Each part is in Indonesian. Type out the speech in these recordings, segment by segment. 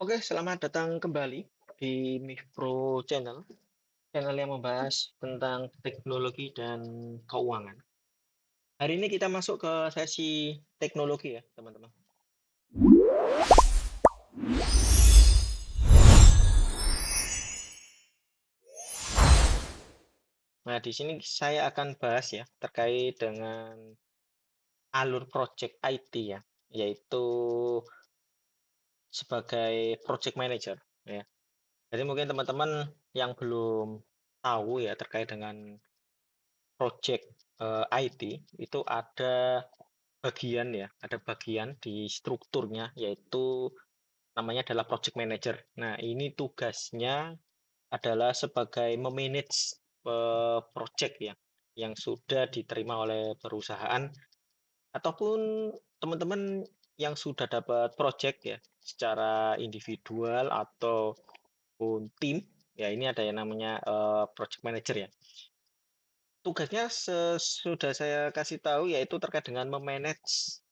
Oke, selamat datang kembali di Mifpro Channel, channel yang membahas tentang teknologi dan keuangan. Hari ini kita masuk ke sesi teknologi ya, teman-teman. Nah, di sini saya akan bahas ya terkait dengan alur project IT ya, yaitu sebagai project manager ya. Jadi mungkin teman-teman yang belum tahu ya terkait dengan project IT itu ada bagian di strukturnya yaitu namanya adalah project manager. Nah, ini tugasnya adalah sebagai memanage project ya yang sudah diterima oleh perusahaan ataupun teman-teman yang sudah dapat project ya secara individual ataupun tim. Ya, ini ada yang namanya project manager ya. Tugasnya sudah saya kasih tahu yaitu terkait dengan memanage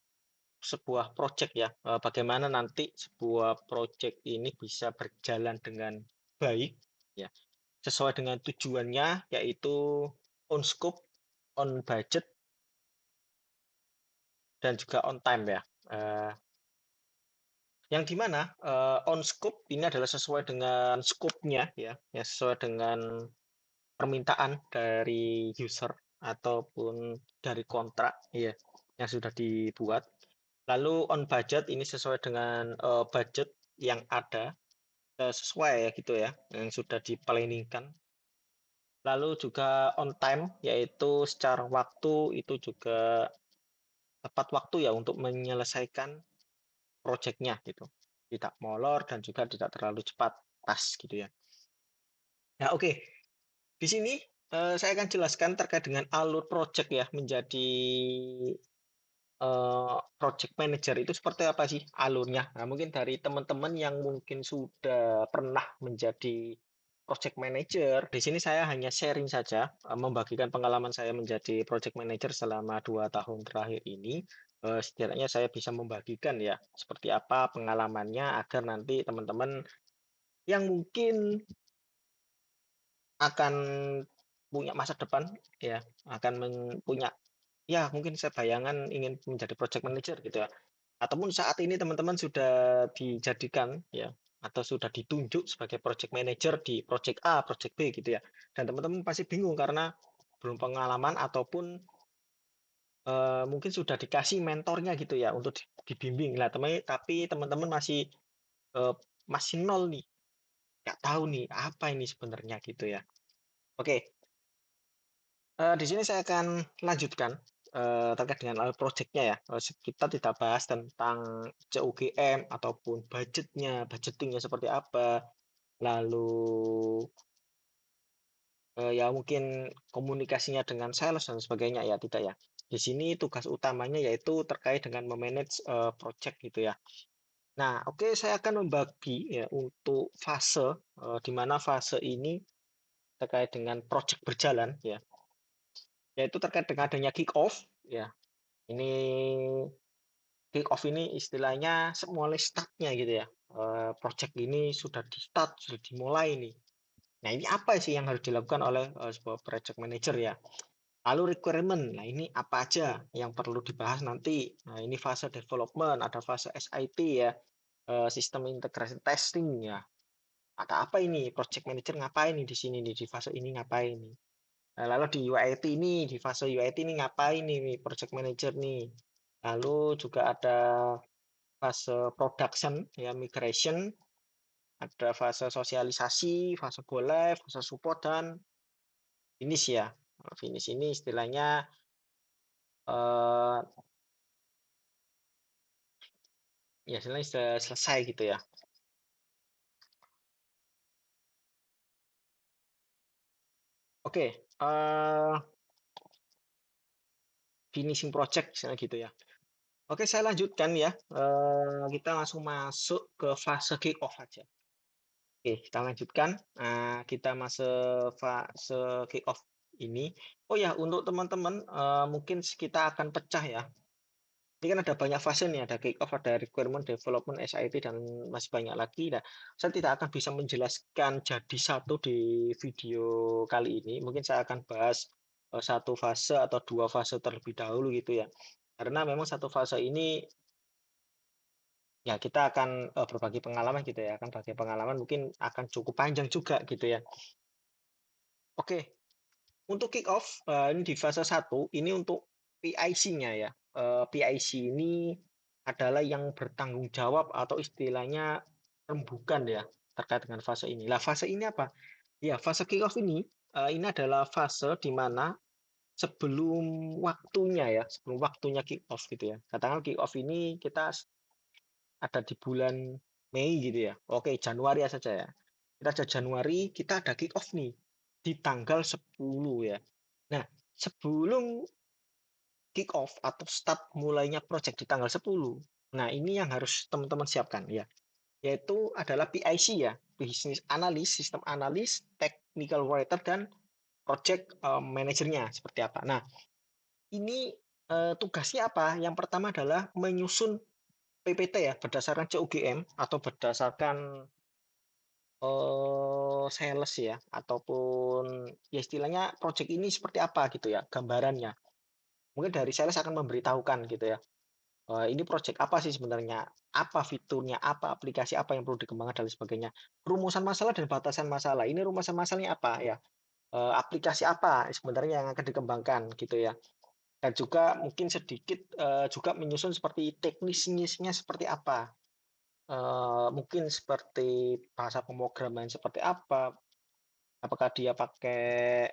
sebuah project ya, bagaimana nanti sebuah project ini bisa berjalan dengan baik ya, sesuai dengan tujuannya yaitu on scope, on budget, dan juga on time ya. Yang di mana on scope ini adalah sesuai dengan scope-nya ya, sesuai dengan permintaan dari user ataupun dari kontrak ya yang sudah dibuat. Lalu on budget ini sesuai dengan budget yang ada, sesuai ya gitu ya, yang sudah di-planning-kan. Lalu juga on time, yaitu secara waktu itu juga tepat waktu ya untuk menyelesaikan proyeknya gitu. Tidak molor dan juga tidak terlalu cepat, pas gitu ya. Nah, oke. Di sini saya akan jelaskan terkait dengan alur project ya menjadi project manager itu seperti apa sih alurnya? Nah, mungkin dari teman-teman yang mungkin sudah pernah menjadi project manager, di sini saya hanya sharing saja, membagikan pengalaman saya menjadi project manager selama 2 tahun terakhir ini. Setidaknya saya bisa membagikan ya, seperti apa pengalamannya agar nanti teman-teman yang mungkin akan punya masa depan ya, akan punya ya mungkin saya bayangan ingin menjadi project manager gitu ya. Ataupun saat ini teman-teman sudah dijadikan ya atau sudah ditunjuk sebagai project manager di project A, project B gitu ya. Dan teman-teman pasti bingung karena belum pengalaman ataupun mungkin sudah dikasih mentornya gitu ya untuk dibimbing. Lah, tapi teman-teman eh, masih nol nih, nggak tahu nih apa ini sebenarnya gitu ya. Oke, di sini saya akan lanjutkan terkait dengan project-nya ya. Kita tidak bahas tentang CUGM ataupun budgetnya, budgetingnya seperti apa. Lalu ya mungkin komunikasinya dengan sales dan sebagainya ya tidak ya. Di sini tugas utamanya yaitu terkait dengan memanage project gitu ya. Nah, oke, saya akan membagi ya untuk fase di mana fase ini terkait dengan project berjalan ya, yaitu terkait dengan adanya kick off ya. Ini kick off ini istilahnya mulai startnya gitu ya. Project ini sudah di start, sudah dimulai nih. Nah, ini apa sih yang harus dilakukan oleh sebuah project manager ya? Lalu requirement, nah ini apa aja yang perlu dibahas nanti? Nah, ini fase development, ada fase SIT ya, sistem integration testing ya. Ada apa ini? Project manager ngapain nih di sini nih, di fase ini ngapain nih? Nah, lalu di UIT ini, di fase UIT ini ngapain nih project manager nih? Lalu juga ada fase production ya, migration, ada fase sosialisasi, fase go live, fase support, dan finish ya. Finish ini istilahnya eh ya istilahnya sudah selesai gitu ya. Oke, finishing project misalnya gitu ya. Oke, saya lanjutkan ya. Kita langsung masuk ke fase kick off aja. Oke, kita lanjutkan. Kita masuk fase kick off ini. Oh ya, untuk teman-teman, mungkin kita akan pecah ya. Ini kan ada banyak fase nih, ada kick off, ada requirement development, SIT, dan masih banyak lagi. Nah, saya tidak akan bisa menjelaskan jadi satu di video kali ini. Mungkin saya akan bahas satu fase atau dua fase terlebih dahulu gitu ya. Karena memang satu fase ini ya kita akan berbagi pengalaman gitu ya. Akan bagi pengalaman mungkin akan cukup panjang juga gitu ya. Oke, untuk kick off ini di fase satu ini untuk PIC-nya ya. PIC ini adalah yang bertanggung jawab atau istilahnya rembukan ya terkait dengan fase ini. Lah fase ini apa? Ya, fase kick off ini adalah fase di mana sebelum waktunya ya, sebelum waktunya kick off gitu ya. Katakan kick off ini kita ada di bulan Mei gitu ya. Oke, Januari saja ya. Kita ada Januari, kita ada kick off nih di tanggal 10 ya. Nah, sebelum kick off atau start mulainya project di tanggal 10. Nah, ini yang harus teman-teman siapkan ya. Yaitu adalah PIC ya, Business Analyst, System Analyst, Technical Writer, dan Project Manajernya seperti apa. Nah, ini tugasnya apa? Yang pertama adalah menyusun PPT ya, berdasarkan CUGM atau berdasarkan sales ya, ataupun ya istilahnya project ini seperti apa gitu ya, gambarannya. Mungkin dari sales akan memberitahukan gitu ya. Ini project apa sih sebenarnya? Apa fiturnya? Apa aplikasi apa yang perlu dikembangkan dan lain sebagainya. Rumusan masalah dan batasan masalah. Ini rumusan masalahnya apa ya? Aplikasi apa sebenarnya yang akan dikembangkan gitu ya. Dan juga mungkin sedikit juga menyusun seperti teknisnya seperti apa. Mungkin seperti bahasa pemrograman seperti apa. Apakah dia pakai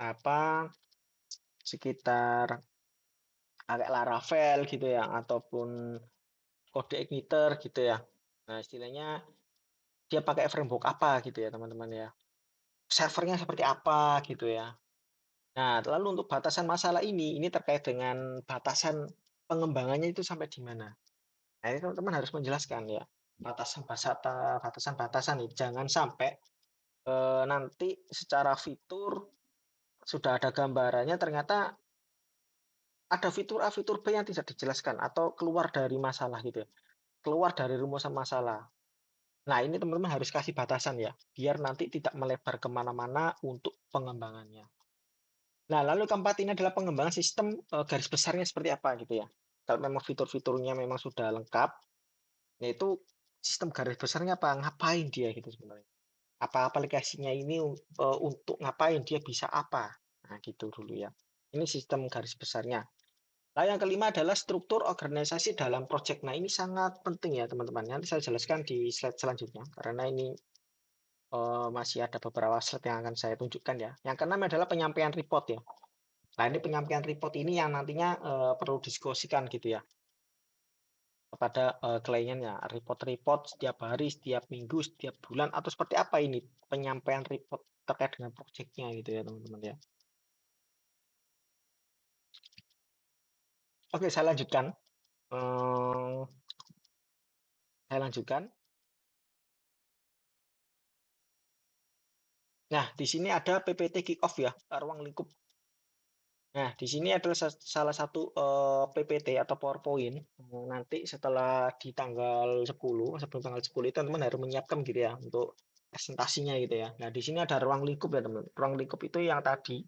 apa sekitar pakai Laravel gitu ya ataupun kode igniter gitu ya. Nah, istilahnya dia pakai framework apa gitu ya, teman-teman ya. Servernya seperti apa gitu ya. Nah, lalu untuk batasan masalah ini terkait dengan batasan pengembangannya itu sampai di mana. Nah, ini teman-teman harus menjelaskan ya. Batasan-batasan nih. Jangan sampai nanti secara fitur sudah ada gambarannya ternyata ada fitur A, fitur B yang tidak dijelaskan atau keluar dari masalah gitu ya. Keluar dari rumusan masalah. Nah, ini teman-teman harus kasih batasan ya, biar nanti tidak melebar kemana-mana untuk pengembangannya. Nah, lalu keempat ini adalah pengembangan sistem garis besarnya seperti apa gitu ya. Kalau memang fitur-fiturnya memang sudah lengkap, yaitu sistem garis besarnya apa, ngapain dia gitu sebenarnya. Apa aplikasinya ini untuk ngapain, dia bisa apa. Nah, gitu dulu ya. Ini sistem garis besarnya. Nah, yang kelima adalah struktur organisasi dalam proyek. Nah, ini sangat penting ya, teman-teman. Nanti saya jelaskan di slide selanjutnya, karena ini masih ada beberapa slide yang akan saya tunjukkan ya. Yang keenam adalah penyampaian report ya. Nah, ini penyampaian report ini yang nantinya perlu diskusikan gitu ya kepada kliennya. Report-report setiap hari, setiap minggu, setiap bulan, atau seperti apa ini penyampaian report terkait dengan proyeknya gitu ya, teman-teman ya. Oke, saya lanjutkan. Eh, saya lanjutkan. Nah, di sini ada PPT kick off ya, ruang lingkup. Nah, di sini adalah salah satu PPT atau PowerPoint. Nanti setelah di tanggal 10, sebelum tanggal 10 itu teman-teman harus menyiapkan gitu ya untuk presentasinya gitu ya. Nah, di sini ada ruang lingkup ya, teman. Ruang lingkup itu yang tadi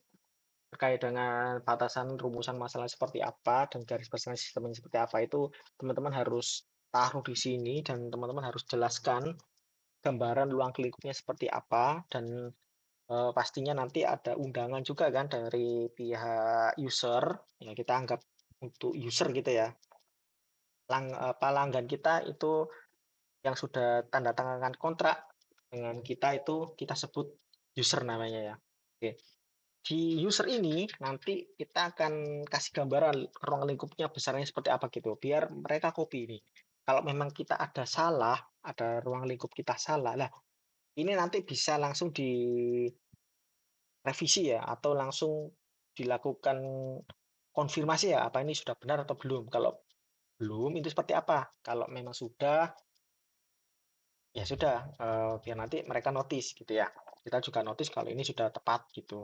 terkait dengan batasan rumusan masalah seperti apa dan garis besar sistemnya seperti apa itu teman-teman harus taruh di sini dan teman-teman harus jelaskan gambaran ruang lingkupnya seperti apa dan pastinya nanti ada undangan juga kan dari pihak user, ya kita anggap untuk user gitu ya. Pelanggan kita itu yang sudah tanda tangan kontrak dengan kita itu kita sebut user namanya ya. Oke. Di user ini nanti kita akan kasih gambaran ruang lingkupnya besarnya seperti apa gitu, biar mereka copy ini. Kalau memang kita ada salah, ada ruang lingkup kita salah, lah ini nanti bisa langsung revisi ya atau langsung dilakukan konfirmasi ya apa ini sudah benar atau belum. Kalau belum itu seperti apa? Kalau memang sudah ya sudah biar nanti mereka notice gitu ya. Kita juga notice kalau ini sudah tepat gitu.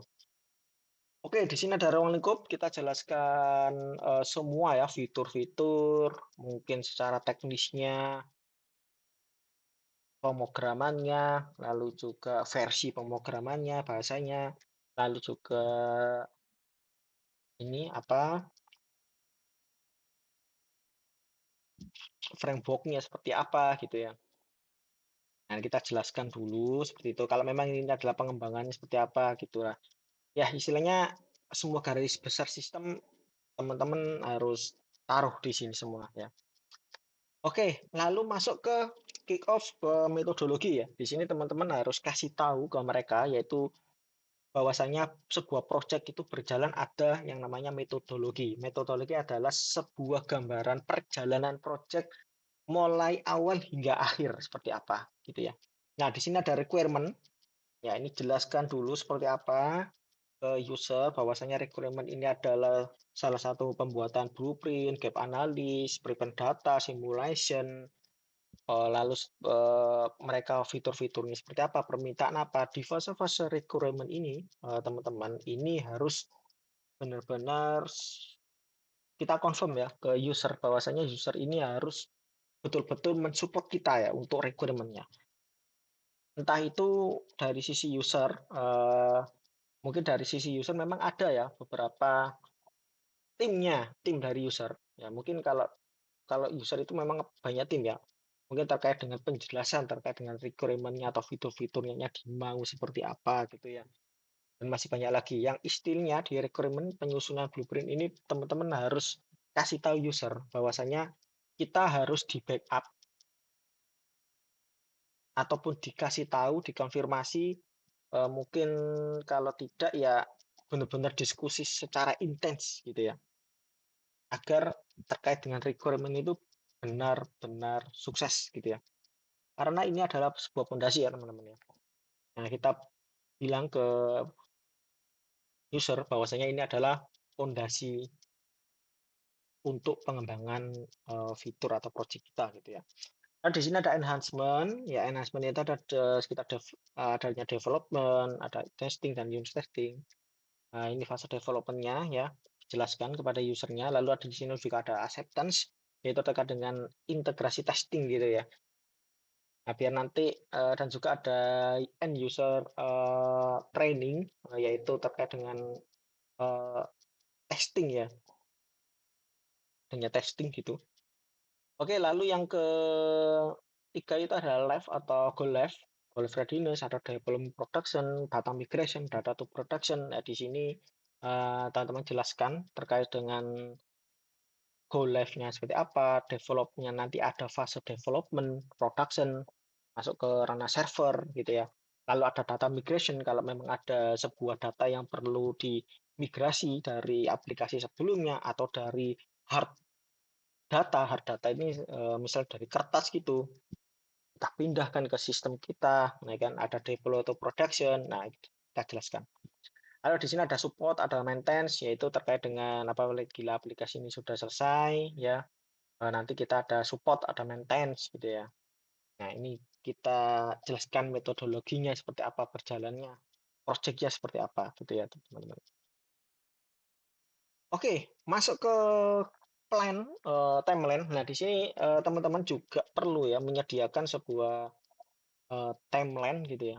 Oke, di sini ada ruang lingkup. Kita jelaskan semua ya, fitur-fitur, mungkin secara teknisnya, pemrogramannya, lalu juga versi pemrogramannya, bahasanya, lalu juga ini apa, frameworknya seperti apa gitu ya. Nah, kita jelaskan dulu seperti itu. Kalau memang ini adalah pengembangannya seperti apa gitu lah. Ya, istilahnya semua garis besar sistem teman-teman harus taruh di sini semua ya. Oke, lalu masuk ke kick off ke metodologi ya. Di sini teman-teman harus kasih tahu ke mereka yaitu bahwasanya sebuah proyek itu berjalan ada yang namanya metodologi. Metodologi adalah sebuah gambaran perjalanan proyek mulai awal hingga akhir seperti apa gitu ya. Nah, di sini ada requirement. Ya, ini jelaskan dulu seperti apa ke user bahwasanya requirement ini adalah salah satu pembuatan blueprint, gap analysis, prevent data, simulation, lalu mereka fitur-fiturnya seperti apa, permintaan apa. Di fase-fase requirement ini, teman-teman, ini harus benar-benar kita confirm ya ke user bahwasanya user ini harus betul-betul mensupport kita ya untuk requirement-nya. Entah itu dari sisi user, mungkin dari sisi user memang ada ya beberapa tim dari user. Ya mungkin kalau kalau user itu memang banyak tim ya. Mungkin terkait dengan penjelasan, terkait dengan requirement-nya atau fitur-fiturnya dimau seperti apa gitu ya. Dan masih banyak lagi. Yang istilahnya di requirement penyusunan blueprint ini teman-teman harus kasih tahu user bahwasanya kita harus di backup ataupun dikasih tahu, dikonfirmasi, mungkin kalau tidak ya benar-benar diskusi secara intens gitu ya, agar terkait dengan requirement itu benar-benar sukses gitu ya. Karena ini adalah sebuah fondasi ya teman-teman ya. Nah, kita bilang ke user bahwasanya ini adalah fondasi untuk pengembangan fitur atau project kita gitu ya. Nah, di sini ada enhancement, ya enhancement itu ada sekitar adanya development, ada testing dan unit testing. Nah, ini fase development-nya ya, jelaskan kepada usernya. Lalu ada di sini juga ada acceptance, yaitu terkait dengan integrasi testing gitu ya. Nah, biar nanti dan juga ada end user training, yaitu terkait dengan eh, testing ya, hanya testing gitu. Oke, lalu yang ketiga itu adalah live atau go live. Go live readiness, ada development production, data migration, data to production. Nah, di sini teman-teman jelaskan terkait dengan go live-nya seperti apa, develop-nya nanti ada fase development, production, masuk ke ranah server gitu ya. Lalu ada data migration kalau memang ada sebuah data yang perlu dimigrasi dari aplikasi sebelumnya atau dari hard hard data ini misal dari kertas gitu, kita pindahkan ke sistem kita, nah kan ada develop atau production, nah kita jelaskan. Lalu di sini ada support, ada maintenance, yaitu terkait dengan apabila aplikasi ini sudah selesai, ya nanti kita ada support, ada maintenance gitu ya. Nah ini kita jelaskan metodologinya seperti apa berjalannya, projectnya seperti apa gitu ya teman-teman. Oke, masuk ke plan timeline. Nah di sini teman-teman juga perlu ya menyediakan sebuah timeline gitu ya,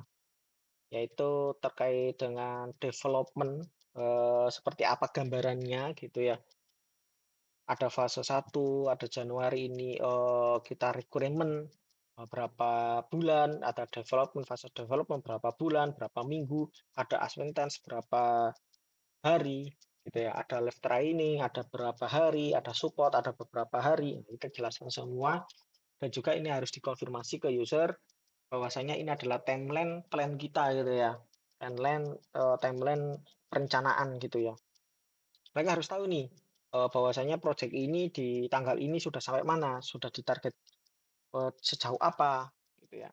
yaitu terkait dengan development seperti apa gambarannya gitu ya. Ada fase satu, ada Januari ini kita requirement berapa bulan, ada development, fase development berapa bulan, berapa minggu, ada acceptance berapa hari gitu ya. Ada live training, ada berapa hari, ada support, ada beberapa hari. Nah, kita jelaskan semua dan juga ini harus dikonfirmasi ke user bahwasanya ini adalah timeline plan kita gitu ya. Timeline perencanaan gitu ya. Mereka harus tahu nih bahwasanya project ini di tanggal ini sudah sampai mana, sudah ditarget sejauh apa gitu ya.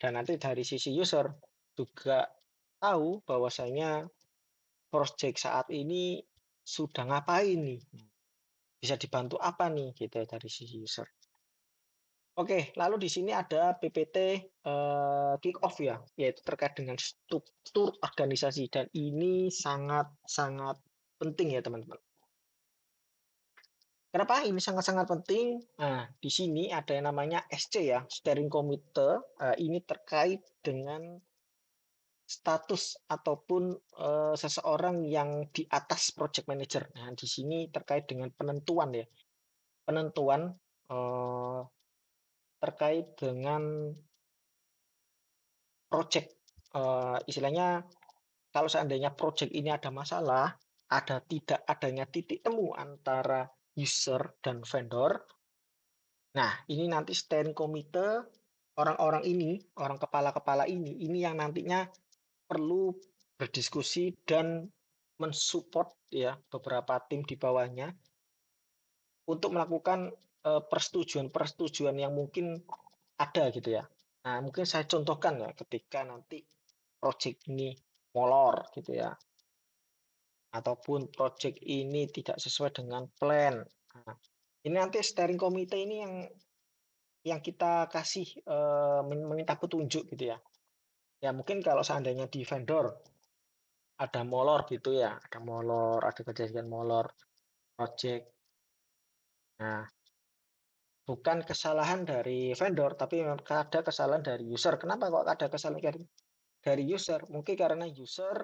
Dan nanti dari sisi user juga tahu bahwasanya project saat ini sudah ngapain nih, bisa dibantu apa nih gitu ya dari sisi user. Oke, lalu di sini ada PPT kick off ya, yaitu terkait dengan struktur organisasi dan ini sangat-sangat penting ya teman-teman. Kenapa ini sangat-sangat penting? Nah, di sini ada yang namanya SC ya, Steering Committee. Ini terkait dengan status ataupun seseorang yang di atas project manager. Nah, di sini terkait dengan penentuan ya, penentuan eh, terkait dengan project. Istilahnya kalau seandainya project ini ada masalah, ada tidak adanya titik temu antara user dan vendor. Nah, ini nanti steering committee orang-orang ini, orang kepala-kepala ini yang nantinya perlu berdiskusi dan mensupport ya beberapa tim di bawahnya untuk melakukan persetujuan-persetujuan yang mungkin ada gitu ya. Nah, mungkin saya contohkan ya ketika nanti project ini molor gitu ya, ataupun project ini tidak sesuai dengan plan. Nah, ini nanti steering committee ini yang kita kasih meminta petunjuk gitu ya. Ya mungkin kalau seandainya di vendor ada molor gitu ya, ada molor, ada kejadian molor project. Nah, bukan kesalahan dari vendor, tapi memang ada kesalahan dari user. Kenapa kok ada kesalahan dari user? Mungkin karena user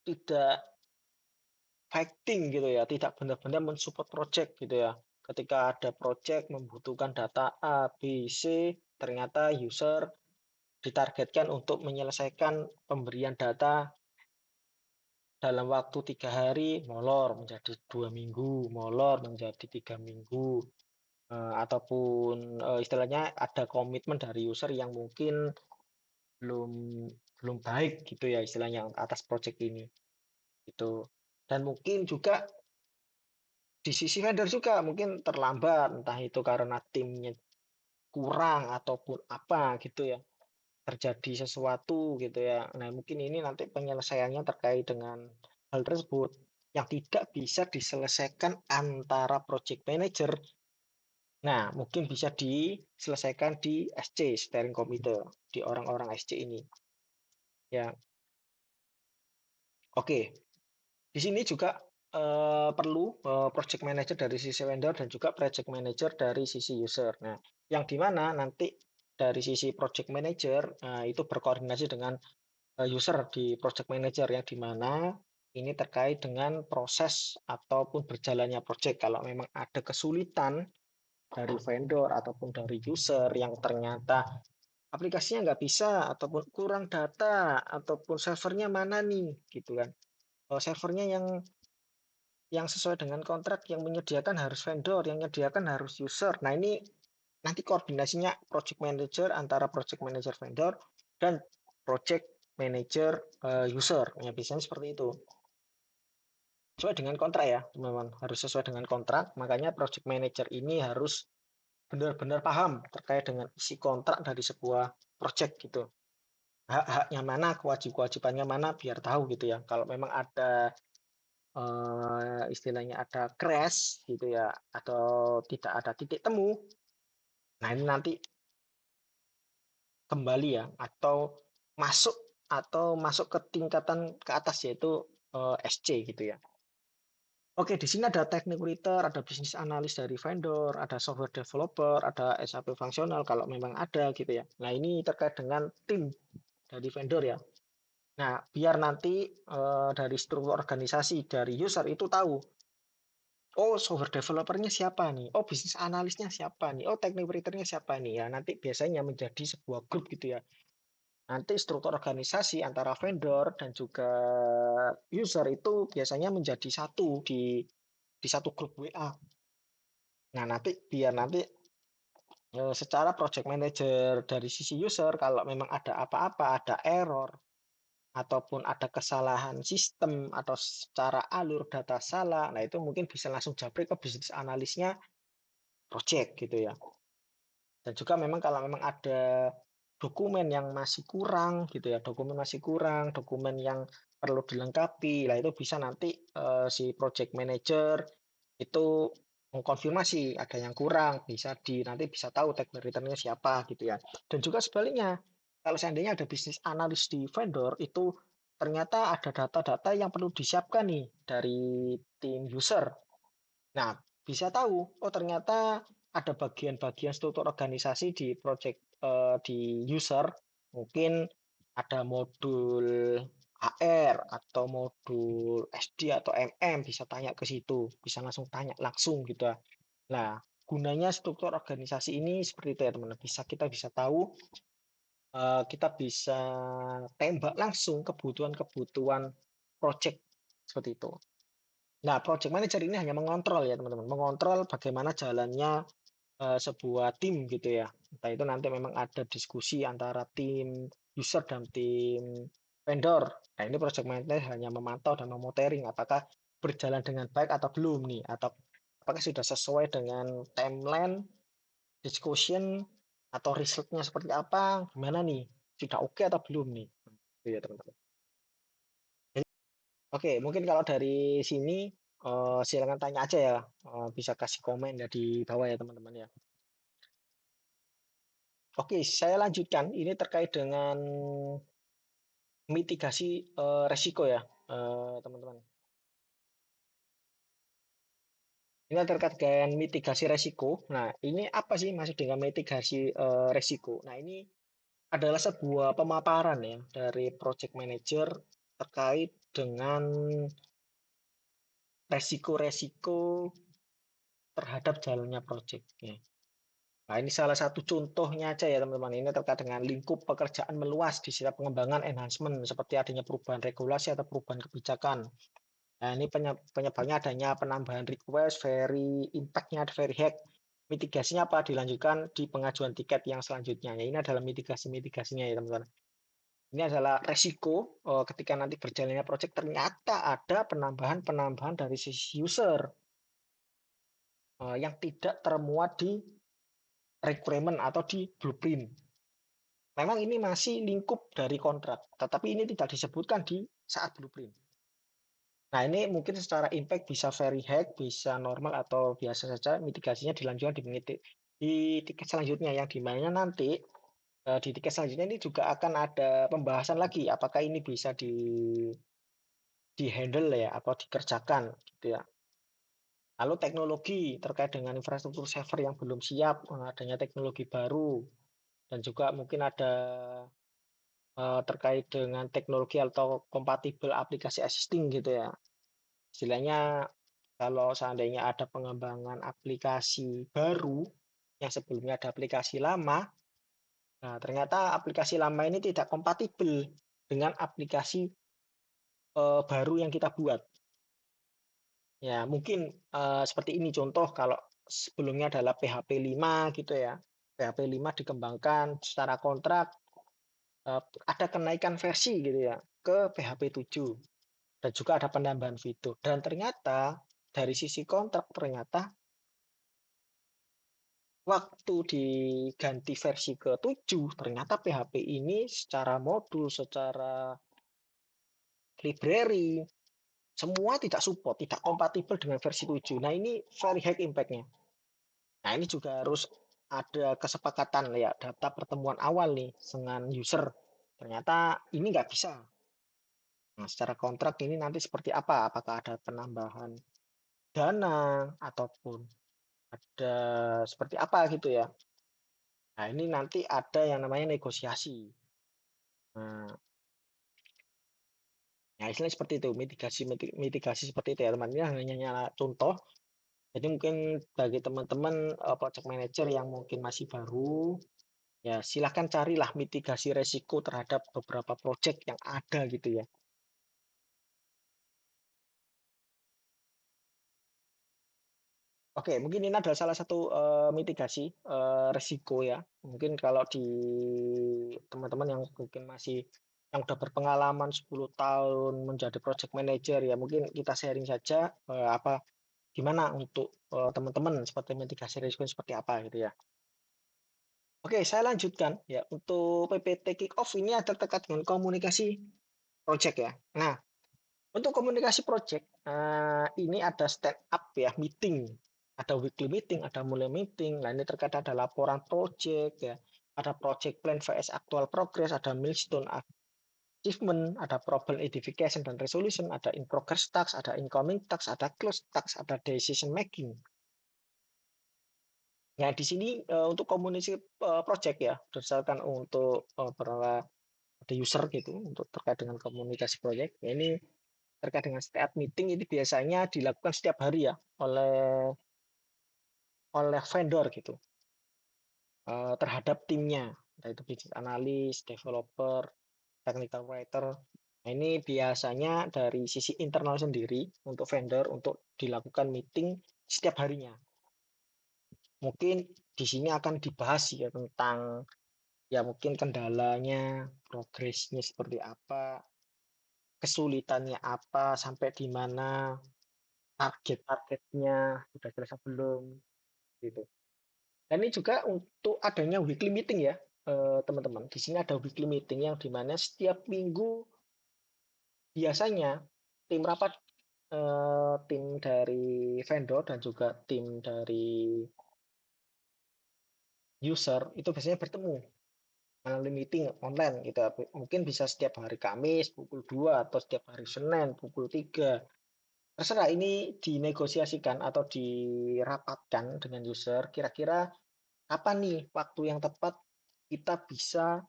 tidak fighting gitu ya, tidak benar-benar mensupport project gitu ya. Ketika ada project membutuhkan data A, B, C, ternyata user ditargetkan untuk menyelesaikan pemberian data dalam waktu 3 hari, molor menjadi 2 minggu, molor menjadi 3 minggu, ataupun istilahnya ada komitmen dari user yang mungkin belum belum baik gitu ya istilahnya atas project ini itu. Dan mungkin juga di sisi vendor juga mungkin terlambat, entah itu karena timnya kurang ataupun apa gitu ya, terjadi sesuatu gitu ya. Nah, mungkin ini nanti penyelesaiannya terkait dengan hal tersebut yang tidak bisa diselesaikan antara project manager. Nah, mungkin bisa diselesaikan di SC, steering committee, di orang-orang SC ini. Ya, oke. Di sini juga perlu project manager dari sisi vendor dan juga project manager dari sisi user. Nah, yang di mana nanti dari sisi project manager itu berkoordinasi dengan user di project manager yang di mana ini terkait dengan proses ataupun berjalannya project. Kalau memang ada kesulitan dari vendor ataupun dari user yang ternyata aplikasinya nggak bisa ataupun kurang data ataupun servernya mana nih gitu kan. Servernya yang sesuai dengan kontrak yang menyediakan harus vendor, yang menyediakan harus user. Nah, ini nanti koordinasinya project manager antara project manager vendor dan project manager user. Ya, biasanya seperti itu. Sesuai dengan kontrak ya, teman-teman. Harus sesuai dengan kontrak. Makanya project manager ini harus benar-benar paham terkait dengan isi kontrak dari sebuah project gitu. Hak-haknya mana, kewajibannya mana, biar tahu gitu ya. Kalau memang ada istilahnya ada crash gitu ya atau tidak ada titik temu, nah ini nanti kembali ya atau masuk ke tingkatan ke atas yaitu SC gitu ya. Oke, di sini ada teknik writer, ada bisnis analis dari vendor, ada software developer, ada SAP fungsional kalau memang ada gitu ya. Nah, ini terkait dengan tim dari vendor ya. Nah, biar nanti dari struktur organisasi dari user itu tahu, oh software developernya siapa nih, oh bisnis analisnya siapa nih, oh teknik writernya siapa nih ya. Nanti biasanya menjadi sebuah grup gitu ya. Nanti struktur organisasi antara vendor dan juga user itu biasanya menjadi satu di satu grup WA. Nah, nanti biar nanti secara project manager dari sisi user kalau memang ada apa-apa, ada error ataupun ada kesalahan sistem atau secara alur data salah, nah itu mungkin bisa langsung japri ke bisnis analisnya project gitu ya. Dan juga memang kalau memang ada dokumen yang masih kurang gitu ya, dokumen masih kurang, dokumen yang perlu dilengkapi, lah itu bisa nanti si project manager itu mengkonfirmasi ada yang kurang, nanti bisa tahu tag returnnya siapa gitu ya. Dan juga sebaliknya, kalau seandainya ada bisnis analis di vendor itu ternyata ada data-data yang perlu disiapkan nih dari tim user. Nah, bisa tahu, oh ternyata ada bagian-bagian struktur organisasi di project di user, mungkin ada modul HR atau modul SD atau MM, bisa tanya ke situ, bisa langsung tanya langsung gitu. Nah, gunanya struktur organisasi ini seperti itu ya teman-teman. Kita bisa tahu, kita bisa tembak langsung kebutuhan-kebutuhan project seperti itu. Nah, project manager ini hanya mengontrol ya teman-teman, mengontrol bagaimana jalannya sebuah tim gitu ya. Entah itu nanti memang ada diskusi antara tim user dan tim vendor. Nah, ini project manager hanya memantau dan memonitoring apakah berjalan dengan baik atau belum nih, atau apakah sudah sesuai dengan timeline, discussion, atau resultnya seperti apa, gimana nih, sudah oke atau belum nih. Gitu ya teman-teman. Oke, mungkin kalau dari sini silakan tanya aja ya. Bisa kasih komen ya di bawah ya teman-teman ya. Oke, saya lanjutkan. Ini terkait dengan mitigasi resiko ya, teman-teman. Ini terkait dengan mitigasi resiko. Nah, ini apa sih maksud dengan mitigasi resiko? Nah, ini adalah sebuah pemaparan ya dari project manager terkait dengan resiko-resiko terhadap jalannya project. Ya. Nah, ini salah satu contohnya aja ya teman-teman. Ini terkait dengan lingkup pekerjaan meluas di setiap pengembangan enhancement seperti adanya perubahan regulasi atau perubahan kebijakan. Nah, ini penyebabnya adanya penambahan request, very impact-nya, very hack. Mitigasinya apa? Dilanjutkan di pengajuan tiket yang selanjutnya. Ya, ini adalah mitigasi-mitigasinya ya teman-teman. Ini adalah resiko ketika nanti berjalannya project ternyata ada penambahan-penambahan dari sisi user yang tidak termuat di requirement atau di blueprint. Memang ini masih lingkup dari kontrak, tetapi ini tidak disebutkan di saat blueprint. Nah, ini mungkin secara impact bisa very high, bisa normal atau biasa saja. Mitigasinya dilanjutkan di tiket selanjutnya yang dimana nanti di tiket selanjutnya ini juga akan ada pembahasan lagi apakah ini bisa di handle ya atau dikerjakan gitu ya. Lalu teknologi terkait dengan infrastruktur server yang belum siap, adanya teknologi baru dan juga mungkin ada terkait dengan teknologi atau kompatibel aplikasi existing gitu ya. Istilahnya kalau seandainya ada pengembangan aplikasi baru yang sebelumnya ada aplikasi lama, nah ternyata aplikasi lama ini tidak kompatibel dengan aplikasi baru yang kita buat. Ya, mungkin seperti ini contoh kalau sebelumnya adalah PHP 5 gitu ya. PHP 5 dikembangkan secara kontrak, ada kenaikan versi gitu ya ke PHP 7 dan juga ada penambahan fitur. Dan ternyata dari sisi kontrak ternyata waktu diganti versi ke 7 ternyata PHP ini secara modul, secara library semua tidak support, tidak kompatibel dengan versi 7. Nah, ini very high impact-nya. Nah, ini juga harus ada kesepakatan ya data pertemuan awal nih dengan user. Ternyata ini nggak bisa. Nah, secara kontrak ini nanti seperti apa? Apakah ada penambahan dana ataupun ada seperti apa gitu ya? Nah, ini nanti ada yang namanya negosiasi. Nah, ya istilahnya seperti itu, mitigasi seperti itu ya teman. Ini hanya contoh. Jadi mungkin bagi teman-teman project manager yang mungkin masih baru, ya silahkan carilah mitigasi resiko terhadap beberapa project yang ada gitu ya. Oke, mungkin ini adalah salah satu mitigasi resiko ya. Mungkin kalau di teman-teman yang mungkin masih yang udah berpengalaman 10 tahun menjadi project manager ya, mungkin kita sharing saja apa gimana untuk teman-teman seperti mitigasi risiko seperti apa gitu ya. Oke, saya lanjutkan ya. Untuk PPT kick off ini ada terkait dengan komunikasi project ya. Nah, untuk komunikasi project ini ada stand up ya, meeting. Ada weekly meeting, ada mulai meeting. Nah, ini terkait ada laporan project ya, ada project plan vs actual progress, ada milestone achievement, ada problem identification dan resolution, ada in progress tasks, ada incoming tasks, ada close tasks, ada decision making. Nah, di sini untuk komunikasi project ya, berdasarkan untuk ada user gitu, untuk terkait dengan komunikasi project. Ya, ini terkait dengan setiap meeting ini biasanya dilakukan setiap hari ya oleh vendor gitu terhadap timnya, entah itu business analyst, developer, technical writer. Nah, ini biasanya dari sisi internal sendiri untuk vendor untuk dilakukan meeting setiap harinya. Mungkin di sini akan dibahas ya tentang ya mungkin kendalanya, progresnya seperti apa, kesulitannya apa, sampai di mana, target-targetnya sudah jelas belum gitu. Dan ini juga untuk adanya weekly meeting ya, teman-teman. Di sini ada weekly meeting yang dimana setiap minggu biasanya tim rapat, tim dari vendor dan juga tim dari user itu biasanya bertemu melalui meeting online gitu. Mungkin bisa setiap hari Kamis pukul 2 atau setiap hari Senin pukul 3. Terserah ini dinegosiasikan atau dirapatkan dengan user. Kira-kira apa nih waktu yang tepat kita bisa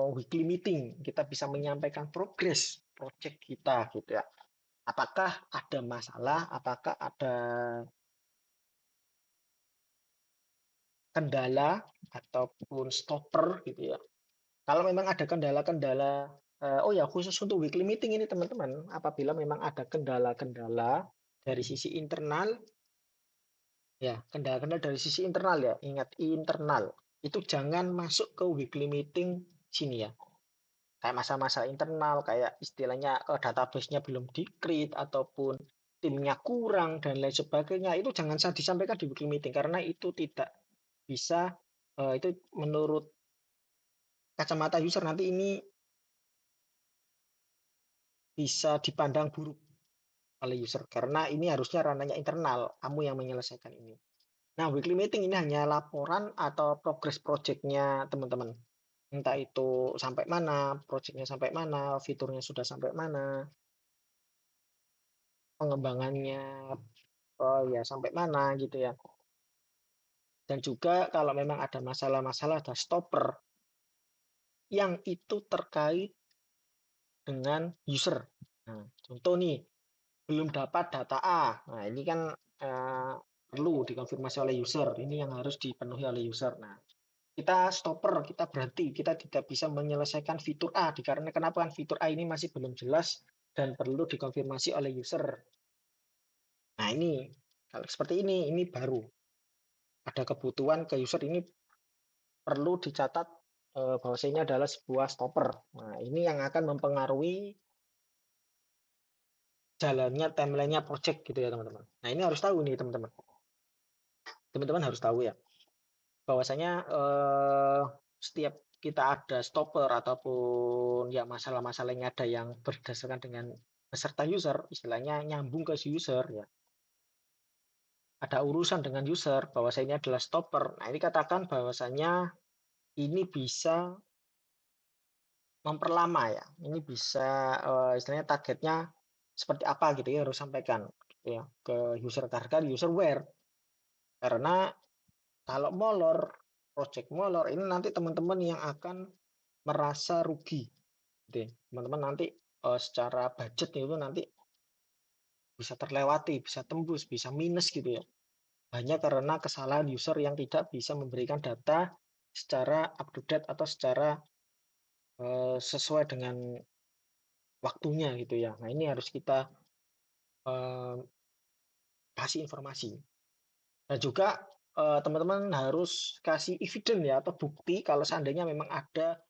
weekly meeting, kita bisa menyampaikan progres project kita gitu ya. Apakah ada masalah, apakah ada kendala ataupun stopper gitu ya. Kalau memang ada kendala-kendala, oh ya khusus untuk weekly meeting ini teman-teman, apabila memang ada kendala-kendala dari sisi internal, ya kendala-kendala dari sisi internal ya, ingat internal, itu jangan masuk ke weekly meeting sini ya. Kayak masa-masa internal, kayak istilahnya database-nya belum di-create, ataupun timnya kurang, dan lain sebagainya, itu jangan disampaikan di weekly meeting, karena itu tidak bisa, itu menurut kacamata user nanti ini bisa dipandang buruk oleh user karena ini harusnya ranahnya internal, kamu yang menyelesaikan ini. Nah, weekly meeting ini hanya laporan atau progress project-nya teman-teman. Entah itu sampai mana, project-nya sampai mana, fiturnya sudah sampai mana, pengembangannya ya sampai mana gitu ya. Dan juga kalau memang ada masalah-masalah, ada stopper yang itu terkait dengan user. Nah, contoh nih, belum dapat data A. Nah, ini kan eh, perlu dikonfirmasi oleh user. Ini yang harus dipenuhi oleh user. Nah, kita stopper, kita berhenti, kita tidak bisa menyelesaikan fitur A dikarenakan kenapa kan fitur A ini masih belum jelas dan perlu dikonfirmasi oleh user. Nah, ini kalau seperti ini baru ada kebutuhan ke user ini perlu dicatat bahwa ini adalah sebuah stopper. Nah, ini yang akan mempengaruhi jalannya timelinenya project gitu ya teman-teman. Nah, ini harus tahu nih teman-teman. Teman-teman harus tahu ya bahwasanya setiap kita ada stopper ataupun ya masalah-masalahnya ada yang berdasarkan dengan peserta user, istilahnya nyambung ke si user ya. Ada urusan dengan user bahwasanya ini adalah stopper. Nah, ini katakan bahwasanya ini bisa memperlama ya. Ini bisa istilahnya targetnya seperti apa gitu ya harus sampaikan gitu ya ke user karena user aware. Karena kalau molor, project molor ini nanti teman-teman yang akan merasa rugi gitu ya. Teman-teman nanti secara budget itu nanti bisa terlewati, bisa tembus, bisa minus gitu ya. Hanya karena kesalahan user yang tidak bisa memberikan data secara up to date atau secara sesuai dengan waktunya gitu ya. Nah, ini harus kita eh, kasih informasi. Dan juga teman-teman harus kasih evidence ya atau bukti kalau seandainya memang ada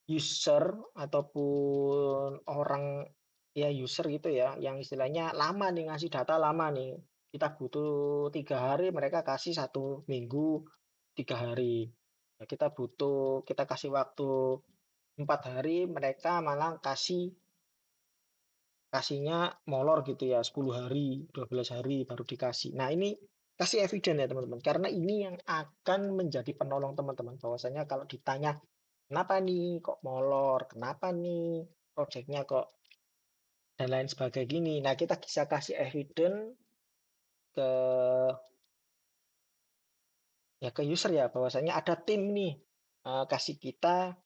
user ataupun orang ya user gitu ya yang istilahnya lama nih ngasih data lama nih kita butuh 3 hari mereka kasih 1 minggu 3 hari. Ya, kita kasih waktu 4 hari mereka malah kasihnya molor gitu ya 10 hari 12 hari baru dikasih. Nah, ini kasih eviden ya teman-teman, karena ini yang akan menjadi penolong teman-teman bahwasanya kalau ditanya kenapa nih kok molor, kenapa nih proyeknya kok dan lain sebagainya gini. Nah, kita bisa kasih eviden ke ke user ya bahwasanya ada tim nih kasih kita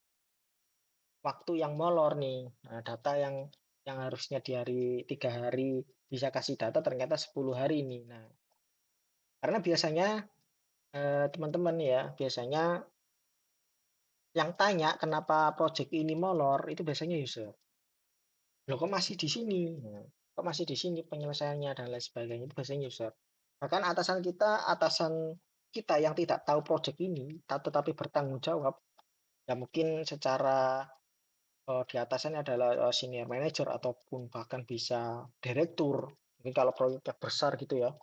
waktu yang molor nih. Nah, data yang harusnya di hari 3 hari bisa kasih data ternyata 10 hari nih. Nah, karena biasanya teman-teman ya, biasanya yang tanya kenapa project ini molor itu biasanya user. Loh kok masih di sini? Nah, kok masih di sini penyelesaiannya dan lain sebagainya itu biasanya user. Bahkan atasan kita yang tidak tahu project ini, tetapi bertanggung jawab, ya mungkin secara di atasannya adalah senior manager ataupun bahkan bisa direktur. Mungkin kalau proyeknya besar gitu ya,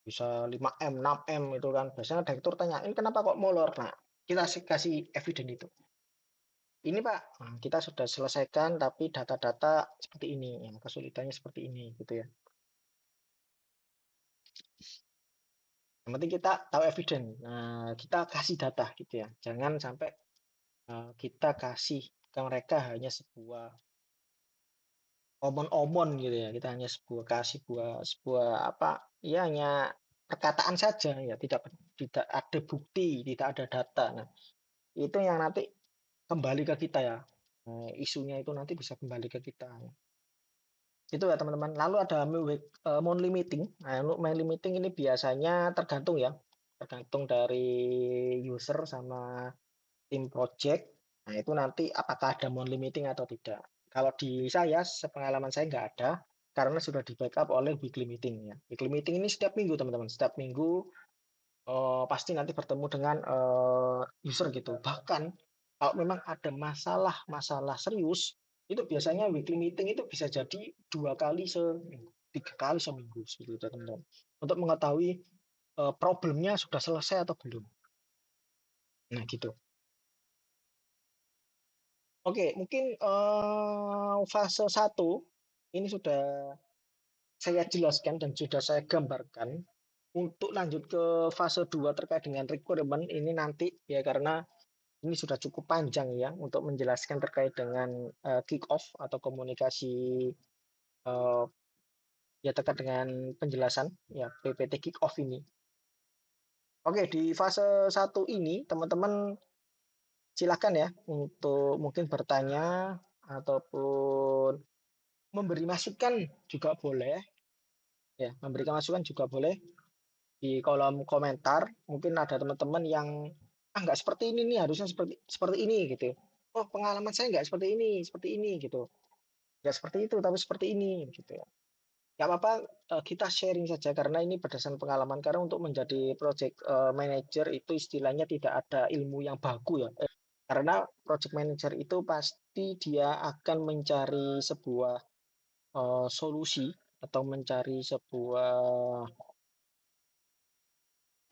bisa 5M, 6M itu kan. Biasanya direktur tanya, ini kenapa kok molor? Nah, kita kasih eviden itu. Ini Pak, kita sudah selesaikan tapi data-data seperti ini, yang kesulitannya seperti ini gitu ya. Yang penting kita tahu eviden. Nah, kita kasih data gitu ya. Jangan sampai kita kasih ke mereka hanya sebuah omon-omon gitu ya. Kita hanya sebuah apa? Ya hanya perkataan saja ya, tidak ada bukti, tidak ada data. Nah, itu yang nanti kembali ke kita ya. Isunya itu nanti bisa kembali ke kita. Itu ya teman-teman. Lalu ada monthly meeting. Nah, untuk monthly meeting ini biasanya tergantung ya, tergantung dari user sama tim project. Nah, itu nanti apakah ada monthly meeting atau tidak. Kalau di saya, sepengalaman saya nggak ada, karena sudah di backup oleh weekly meeting ya. Weekly meeting ini setiap minggu teman-teman. Setiap minggu pasti nanti bertemu dengan user gitu. Bahkan kalau memang ada masalah serius, itu biasanya weekly meeting itu bisa jadi 2 kali seminggu, 3 kali seminggu seperti itu teman-teman. Untuk mengetahui problemnya sudah selesai atau belum. Nah gitu. Oke, mungkin fase satu ini sudah saya jelaskan dan sudah saya gambarkan. Untuk lanjut ke fase 2 terkait dengan requirement ini nanti ya karena ini sudah cukup panjang ya untuk menjelaskan terkait dengan kick off atau komunikasi eh, ya terkait dengan penjelasan ya PPT kick off ini. Oke, di fase satu ini teman-teman silakan ya untuk mungkin bertanya ataupun memberi masukan juga boleh ya, memberikan masukan juga boleh di kolom komentar. Mungkin ada teman-teman yang nggak seperti ini nih, harusnya seperti seperti ini gitu. Oh, pengalaman saya nggak seperti ini gitu. Nggak seperti itu, tapi seperti ini gitu ya. Nggak apa-apa, kita sharing saja karena ini berdasarkan pengalaman. Karena untuk menjadi project manager itu istilahnya tidak ada ilmu yang baku ya. Karena project manager itu pasti dia akan mencari sebuah solusi atau mencari sebuah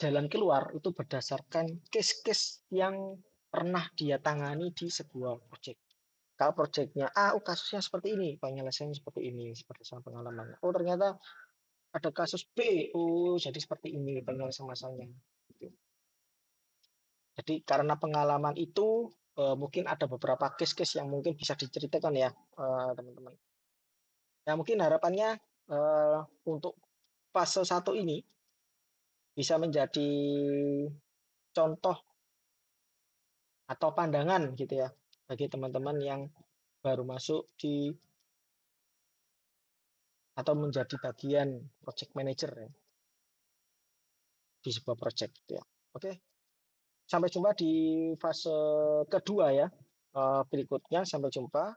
jalan keluar itu berdasarkan case-case yang pernah dia tangani di sebuah project. Kalau projectnya A, oh kasusnya seperti ini, penyelesaiannya seperti ini, seperti sama pengalaman. Oh ternyata ada kasus B, oh jadi seperti ini penyelesaian masalahnya. Gitu. Jadi karena pengalaman itu mungkin ada beberapa case-case yang mungkin bisa diceritakan ya teman-teman. Ya mungkin harapannya eh, untuk fase satu ini bisa menjadi contoh atau pandangan gitu ya bagi teman-teman yang baru masuk di atau menjadi bagian project manager ya, di sebuah project gitu ya. Oke, sampai jumpa di fase kedua ya. Berikutnya sampai jumpa.